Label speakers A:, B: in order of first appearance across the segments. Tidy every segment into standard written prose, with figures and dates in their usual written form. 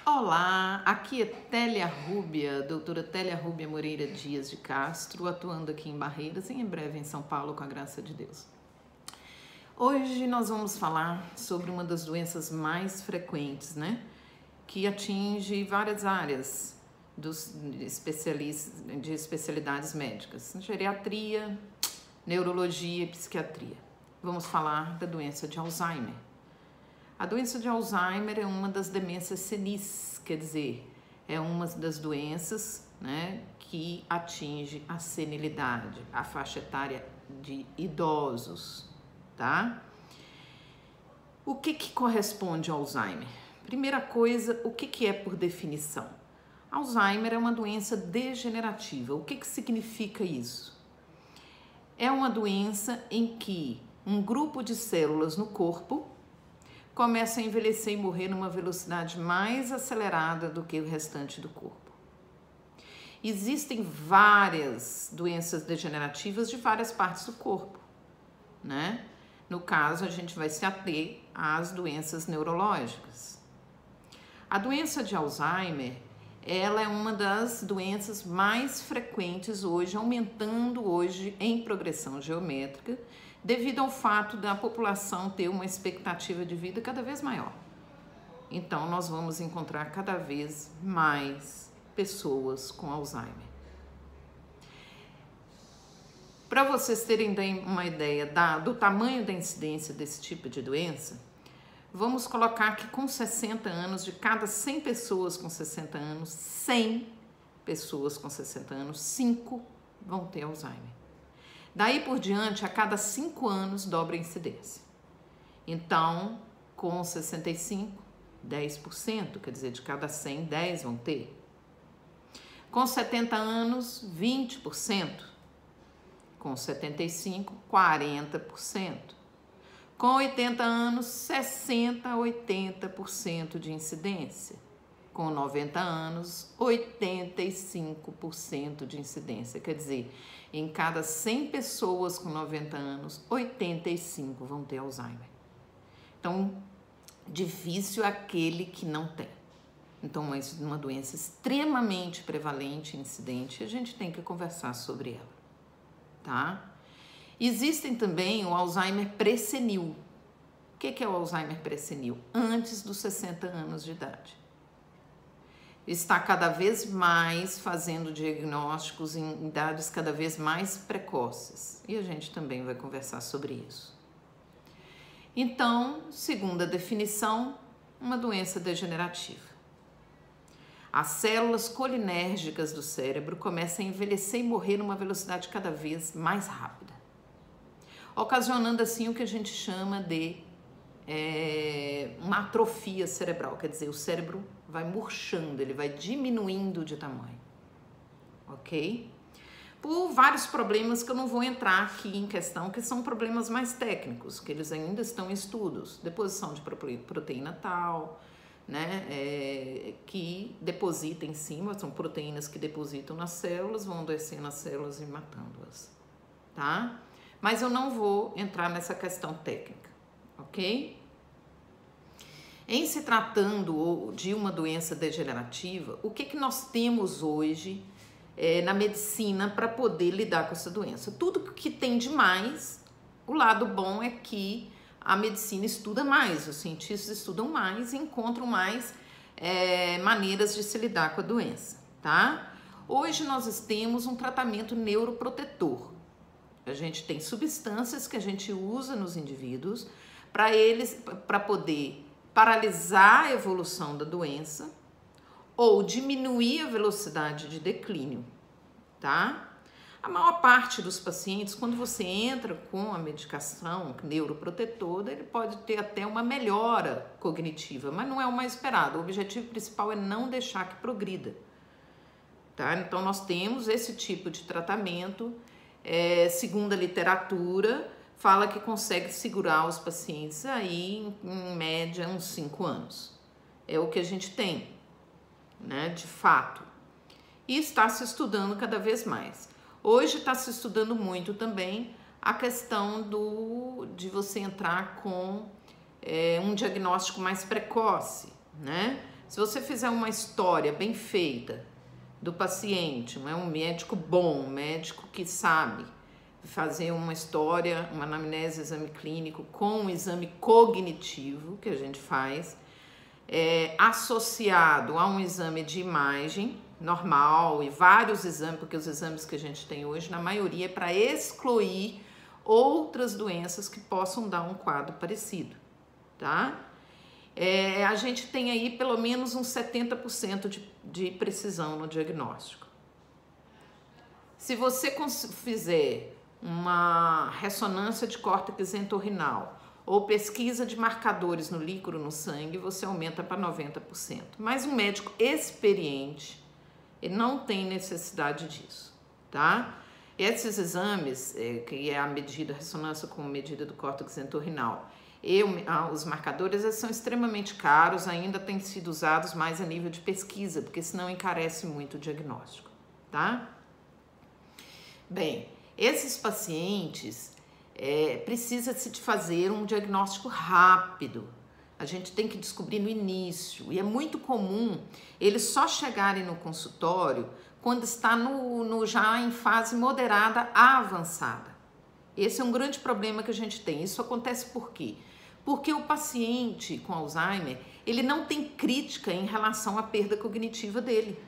A: Olá, aqui é Télia Rúbia, doutora Télia Rúbia Moreira Dias de Castro, atuando aqui em Barreiras e em breve em São Paulo, com a graça de Deus. Hoje nós vamos falar sobre uma das doenças mais frequentes, que atinge várias áreas de especialidades médicas, geriatria, neurologia e psiquiatria. Vamos falar da doença de Alzheimer. A doença de Alzheimer é uma das demências senis, quer dizer, é uma das doenças que atinge a senilidade, a faixa etária de idosos, tá? O que corresponde ao Alzheimer? Primeira coisa, o que é por definição? Alzheimer é uma doença degenerativa. O que significa isso? É uma doença em que um grupo de células no corpo começa a envelhecer e morrer numa velocidade mais acelerada do que o restante do corpo. Existem várias doenças degenerativas de várias partes do corpo, No caso, a gente vai se ater às doenças neurológicas. A doença de Alzheimer, ela é uma das doenças mais frequentes hoje, aumentando hoje em progressão geométrica, devido ao fato da população ter uma expectativa de vida cada vez maior. Então, nós vamos encontrar cada vez mais pessoas com Alzheimer. Para vocês terem uma ideia do tamanho da incidência desse tipo de doença, vamos colocar que com 60 anos, de cada 100 pessoas com 60 anos, 100 pessoas com 60 anos, 5 vão ter Alzheimer. Daí por diante, a cada 5 anos, dobra a incidência. Então, com 65, 10%, quer dizer, de cada 100, 10 vão ter. Com 70 anos, 20%. Com 75, 40%. Com 80 anos, 60% a 80% de incidência. Com 90 anos, 85% de incidência. Quer dizer, em cada 100 pessoas com 90 anos, 85 vão ter Alzheimer. Então, difícil é aquele que não tem. Então, é uma doença extremamente prevalente e incidente, a gente tem que conversar sobre ela, tá? Existem também o Alzheimer pré-senil. O que é o Alzheimer pré-senil? Antes dos 60 anos de idade. Está cada vez mais fazendo diagnósticos em idades cada vez mais precoces. E a gente também vai conversar sobre isso. Então, segundo a definição, uma doença degenerativa. As células colinérgicas do cérebro começam a envelhecer e morrer numa velocidade cada vez mais rápida, ocasionando assim o que a gente chama de uma atrofia cerebral, quer dizer, o cérebro vai murchando, ele vai diminuindo de tamanho, ok? Por vários problemas que eu não vou entrar aqui em questão, que são problemas mais técnicos, que eles ainda estão em estudos, deposição de proteína tal, que deposita em cima, são proteínas que depositam nas células, vão descendo nas células e matando-as, tá? Mas eu não vou entrar nessa questão técnica, ok? Em se tratando de uma doença degenerativa, o que nós temos hoje na medicina para poder lidar com essa doença? Tudo que tem de mais, o lado bom é que a medicina estuda mais, os cientistas estudam mais e encontram mais maneiras de se lidar com a doença, tá? Hoje nós temos um tratamento neuroprotetor. A gente tem substâncias que a gente usa nos indivíduos para poder paralisar a evolução da doença ou diminuir a velocidade de declínio, tá? A maior parte dos pacientes, quando você entra com a medicação neuroprotetora, ele pode ter até uma melhora cognitiva, mas não é o mais esperado. O objetivo principal é não deixar que progrida, tá? Então, nós temos esse tipo de tratamento, segundo a literatura, fala que consegue segurar os pacientes aí, em média, uns 5 anos. É o que a gente tem, de fato. E está se estudando cada vez mais. Hoje está se estudando muito também a questão de você entrar com um diagnóstico mais precoce, Se você fizer uma história bem feita do paciente, não é um médico bom, um médico que sabe fazer uma história, uma anamnese, exame clínico com um exame cognitivo que a gente faz, associado a um exame de imagem normal e vários exames, porque os exames que a gente tem hoje, na maioria, é para excluir outras doenças que possam dar um quadro parecido, tá? A gente tem aí pelo menos uns 70% de precisão no diagnóstico. Se você fizer uma ressonância de córtex entorrinal ou pesquisa de marcadores no líquoro no sangue, você aumenta para 90%. Mas um médico experiente, ele não tem necessidade disso, tá? Esses exames, que é a medida, a ressonância com medida do córtex entorrinal, os marcadores são extremamente caros, ainda têm sido usados mais a nível de pesquisa, porque senão encarece muito o diagnóstico, tá? Bem, esses pacientes precisa-se de fazer um diagnóstico rápido. A gente tem que descobrir no início, e é muito comum eles só chegarem no consultório quando está já em fase moderada a avançada. Esse é um grande problema que a gente tem. Isso acontece por quê? Porque o paciente com Alzheimer, ele não tem crítica em relação à perda cognitiva dele.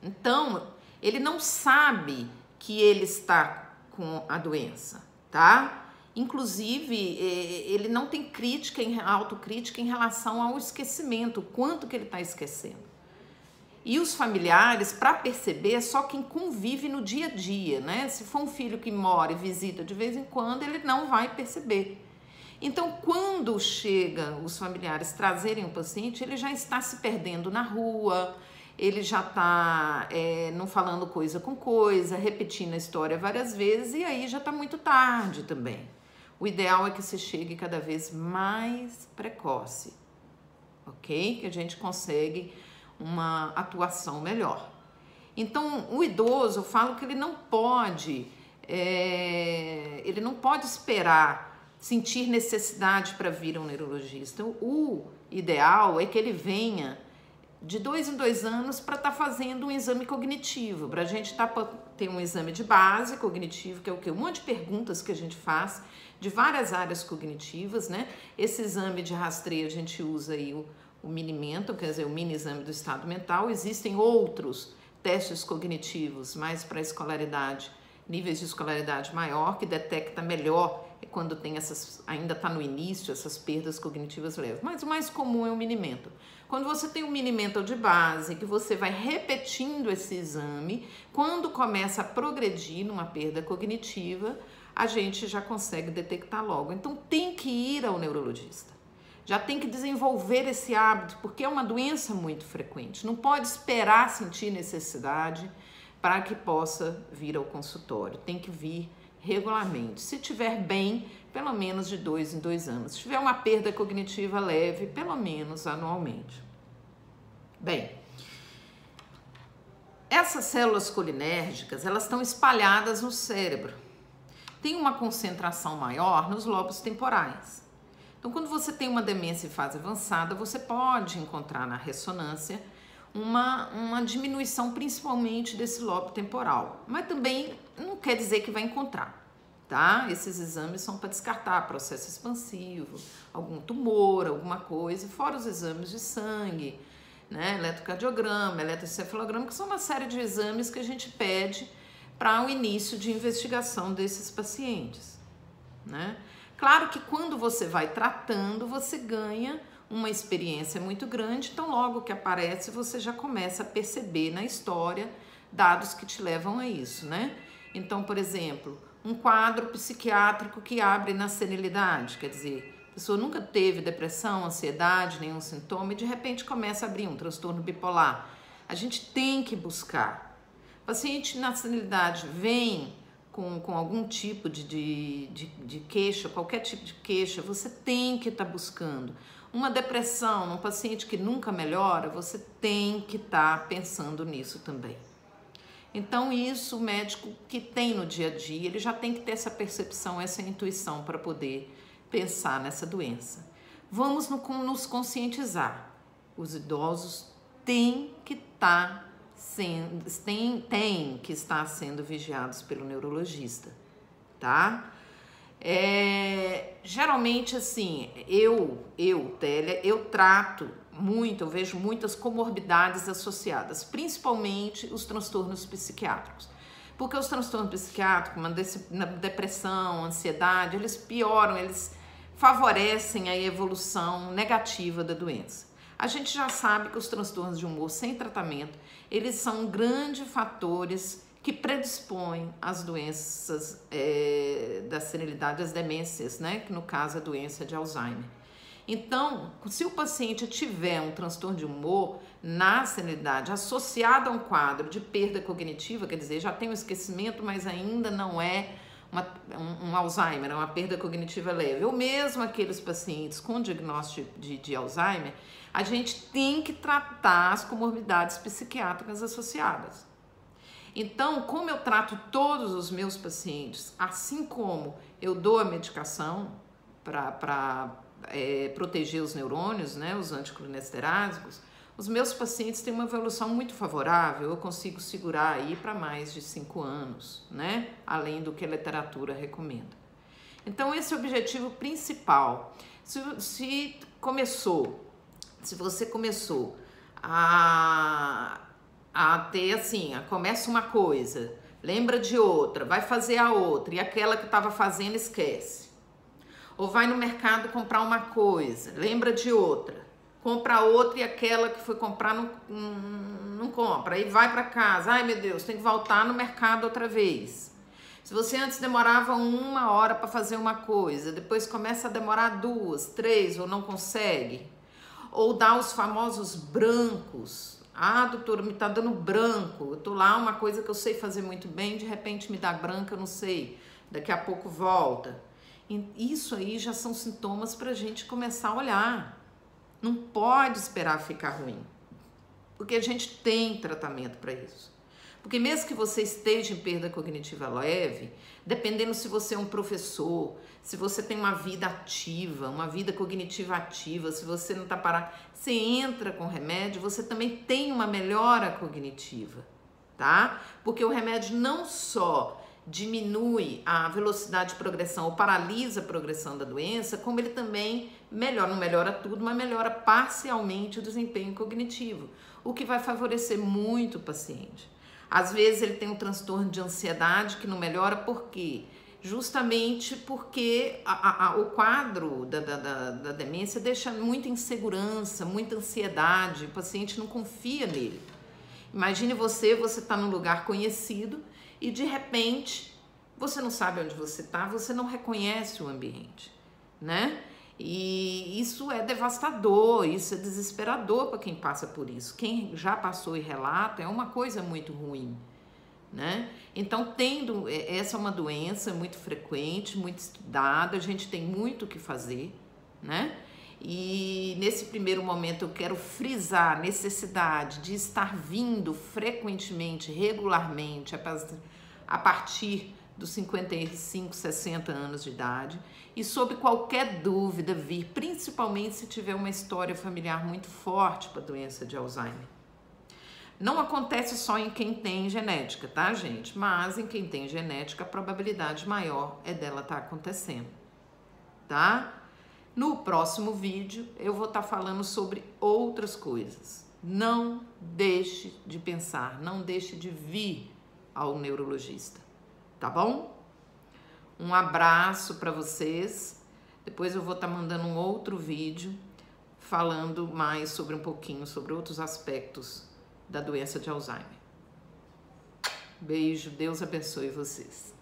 A: Então, ele não sabe que ele está com a doença, tá? Inclusive, ele não tem autocrítica em relação ao esquecimento, o quanto que ele está esquecendo. E os familiares, para perceber, é só quem convive no dia a dia, né? Se for um filho que mora e visita de vez em quando, ele não vai perceber. Então, quando chega os familiares trazerem o paciente, ele já está se perdendo na rua, ele já está não falando coisa com coisa, repetindo a história várias vezes, e aí já está muito tarde também. O ideal é que se chegue cada vez mais precoce, ok? Que a gente consegue uma atuação melhor. Então, o idoso, eu falo que ele não pode esperar sentir necessidade para vir a um neurologista. O ideal é que ele venha de 2 em 2 anos para estar fazendo um exame cognitivo, para a gente ter um exame de base cognitivo, que é o quê? Um monte de perguntas que a gente faz de várias áreas cognitivas, né? Esse exame de rastreio a gente usa aí o Mini-Mental, quer dizer, o mini exame do estado mental. Existem outros testes cognitivos, mais para escolaridade, níveis de escolaridade maior, que detecta melhor quando tem ainda está no início, essas perdas cognitivas leves. Mas o mais comum é o Mini-Mental. Quando você tem um Mini-Mental de base, que você vai repetindo esse exame, quando começa a progredir numa perda cognitiva, a gente já consegue detectar logo. Então tem que ir ao neurologista. Já tem que desenvolver esse hábito, porque é uma doença muito frequente. Não pode esperar sentir necessidade para que possa vir ao consultório. Tem que vir regularmente. Se tiver bem, pelo menos de 2 em 2 anos. Se tiver uma perda cognitiva leve, pelo menos anualmente. Bem, essas células colinérgicas, elas estão espalhadas no cérebro. Tem uma concentração maior nos lobos temporais. Então, quando você tem uma demência em fase avançada, você pode encontrar na ressonância uma diminuição principalmente desse lobo temporal, mas também não quer dizer que vai encontrar, tá? Esses exames são para descartar processo expansivo, algum tumor, alguma coisa, fora os exames de sangue, né? Eletrocardiograma, eletroencefalograma, que são uma série de exames que a gente pede para o início de investigação desses pacientes, né? Claro que quando você vai tratando, você ganha uma experiência muito grande, então logo que aparece você já começa a perceber na história dados que te levam a isso, né? Então, por exemplo, um quadro psiquiátrico que abre na senilidade, quer dizer, a pessoa nunca teve depressão, ansiedade, nenhum sintoma e de repente começa a abrir um transtorno bipolar. A gente tem que buscar. O paciente na senilidade vem com algum tipo de queixa, qualquer tipo de queixa, você tem que estar buscando. Uma depressão num paciente que nunca melhora, você tem que estar pensando nisso também. Então isso o médico que tem no dia a dia, ele já tem que ter essa percepção, essa intuição para poder pensar nessa doença. Vamos nos conscientizar. os idosos têm que estar sendo vigiados pelo neurologista, tá? Geralmente, assim, Télia, eu trato muito, eu vejo muitas comorbidades associadas, principalmente os transtornos psiquiátricos. Porque os transtornos psiquiátricos, uma depressão, ansiedade, eles pioram, eles favorecem a evolução negativa da doença. A gente já sabe que os transtornos de humor sem tratamento, eles são grandes fatores que predispõem às doenças da senilidade, às demências, né? Que no caso é a doença de Alzheimer. Então, se o paciente tiver um transtorno de humor na senilidade associado a um quadro de perda cognitiva, quer dizer, já tem um esquecimento, mas ainda não é um Alzheimer, é uma perda cognitiva leve, ou mesmo aqueles pacientes com diagnóstico de Alzheimer, a gente tem que tratar as comorbidades psiquiátricas associadas. Então, como eu trato todos os meus pacientes, assim como eu dou a medicação para proteger os neurônios, né, os anticolinesterásicos, os meus pacientes têm uma evolução muito favorável, eu consigo segurar aí para mais de 5 anos, né, além do que a literatura recomenda. Então, esse é o objetivo principal. Se você começou a ter assim, começa uma coisa, lembra de outra, vai fazer a outra, e aquela que estava fazendo esquece. Ou vai no mercado comprar uma coisa, lembra de outra, compra outra e aquela que foi comprar não compra. Aí vai para casa, ai meu Deus, tem que voltar no mercado outra vez. Se você antes demorava 1 hora para fazer uma coisa, depois começa a demorar 2, 3 ou não consegue. Ou dá os famosos brancos. Ah, doutora, me tá dando branco. Eu tô lá, uma coisa que eu sei fazer muito bem, de repente me dá branco, eu não sei. Daqui a pouco volta. Isso aí já são sintomas para a gente começar a olhar. Não pode esperar ficar ruim, porque a gente tem tratamento para isso. Porque mesmo que você esteja em perda cognitiva leve, dependendo se você é um professor, se você tem uma vida ativa, uma vida cognitiva ativa, se você não está parado, você entra com remédio, você também tem uma melhora cognitiva, tá? Porque o remédio não só diminui a velocidade de progressão ou paralisa a progressão da doença, como ele também melhora, não melhora tudo, mas melhora parcialmente o desempenho cognitivo, o que vai favorecer muito o paciente. Às vezes ele tem um transtorno de ansiedade que não melhora, por quê? Justamente porque o quadro da demência deixa muita insegurança, muita ansiedade, o paciente não confia nele. Imagine você está num lugar conhecido e de repente você não sabe onde você está, você não reconhece o ambiente, né? E isso é devastador, isso é desesperador para quem passa por isso. Quem já passou e relata é uma coisa muito ruim, né? Então, essa é uma doença muito frequente, muito estudada, a gente tem muito o que fazer, né? E nesse primeiro momento eu quero frisar a necessidade de estar vindo frequentemente, regularmente, a partir dos 55, 60 anos de idade, e sob qualquer dúvida vir, principalmente se tiver uma história familiar muito forte para a doença de Alzheimer. Não acontece só em quem tem genética, tá, gente? Mas em quem tem genética, a probabilidade maior é dela estar acontecendo, tá? No próximo vídeo, eu vou estar falando sobre outras coisas. Não deixe de pensar, não deixe de vir ao neurologista, tá bom? Um abraço para vocês. Depois eu vou estar mandando um outro vídeo falando mais sobre um pouquinho sobre outros aspectos da doença de Alzheimer. Beijo, Deus abençoe vocês.